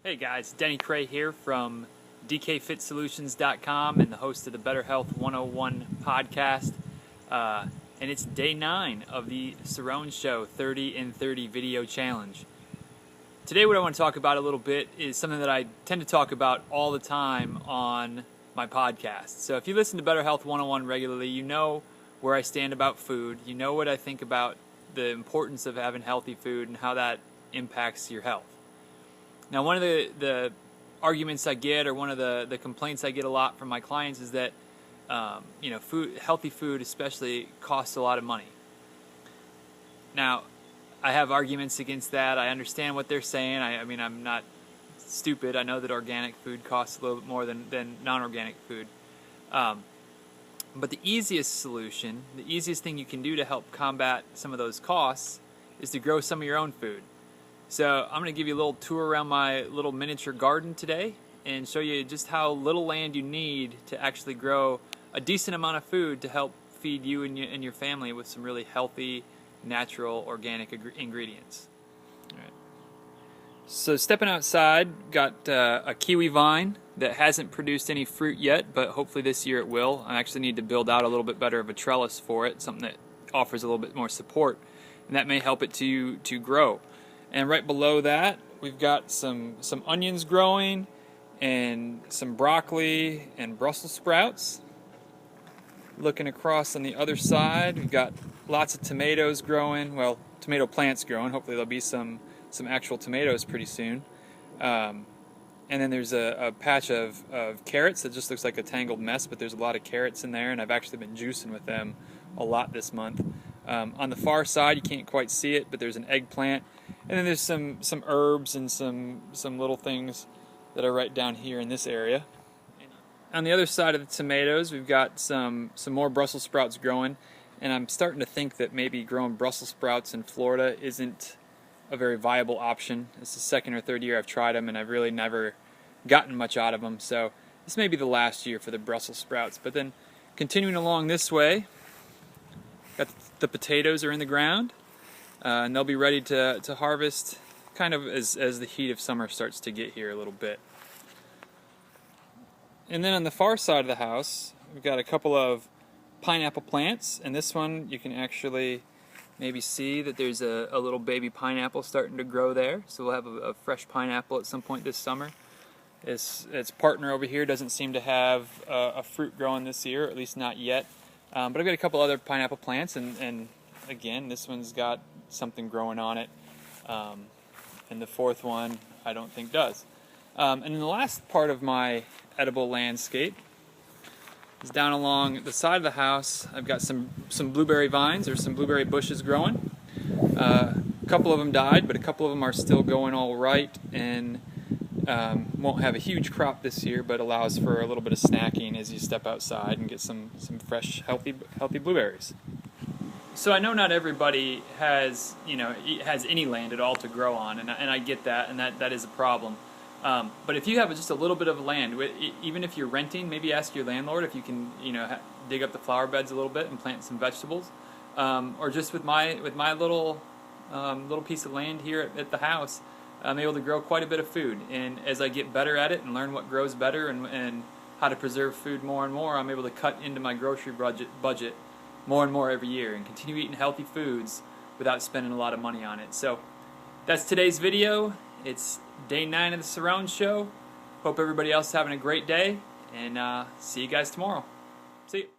Hey guys, Denny Krahe here from DKFitSolutions.com and the host of the Better Health 101 podcast. And it's day 9 of the Cerrone Show 30 in 30 video challenge. Today what I want to talk about a little bit is something that I tend to talk about all the time on my podcast. So if you listen to Better Health 101 regularly, you know where I stand about food. You know what I think about the importance of having healthy food and how that impacts your health. Now, one of the arguments I get, or one of the complaints I get a lot from my clients, is that healthy food especially costs a lot of money. Now, I have arguments against that. I understand what they're saying. I mean, I'm not stupid. I know that organic food costs a little bit more than non-organic food. But the easiest solution, the easiest thing you can do to help combat some of those costs is to grow some of your own food. So I'm going to give you a little tour around my little miniature garden today and show you just how little land you need to actually grow a decent amount of food to help feed you and your family with some really healthy, natural, organic ingredients. All right. So stepping outside, got a kiwi vine that hasn't produced any fruit yet, but hopefully this year it will. I actually need to build out a little bit better of a trellis for it, something that offers a little bit more support, and that may help it to grow. And right below that, we've got some onions growing and some broccoli and Brussels sprouts. Looking across on the other side, we've got lots of tomatoes growing. Well, tomato plants growing. Hopefully there'll be some actual tomatoes pretty soon. And then there's a patch of carrots that just looks like a tangled mess, but there's a lot of carrots in there, and I've actually been juicing with them a lot this month. On the far side, you can't quite see it, but there's an eggplant. And then there's some herbs and some little things that are right down here in this area. On the other side of the tomatoes, we've got some more Brussels sprouts growing, and I'm starting to think that maybe growing Brussels sprouts in Florida isn't a very viable option. It's the second or third year I've tried them, and I've really never gotten much out of them. So this may be the last year for the Brussels sprouts. But then continuing along this way, got the potatoes are in the ground. And they'll be ready to harvest kind of as the heat of summer starts to get here a little bit. And then on the far side of the house, we've got a couple of pineapple plants, and this one you can actually maybe see that there's a little baby pineapple starting to grow there. So we'll have a fresh pineapple at some point this summer. Its partner over here doesn't seem to have a fruit growing this year, or at least not yet. But I've got a couple other pineapple plants, and again, this one's got something growing on it, and the fourth one I don't think does. And then the last part of my edible landscape is down along the side of the house. I've got some blueberry vines or some blueberry bushes growing. A couple of them died, but a couple of them are still going all right, and won't have a huge crop this year, but allows for a little bit of snacking as you step outside and get some fresh, healthy blueberries. So I know not everybody has any land at all to grow on, and I get that, and that is a problem. But if you have just a little bit of land, even if you're renting, maybe ask your landlord if you can dig up the flower beds a little bit and plant some vegetables, or just with my little piece of land here at the house, I'm able to grow quite a bit of food. And as I get better at it and learn what grows better and how to preserve food more and more, I'm able to cut into my grocery budget more and more every year and continue eating healthy foods without spending a lot of money on it. So that's today's video. It's day 9 of the Cerrone Show. Hope everybody else is having a great day, and see you guys tomorrow. See you.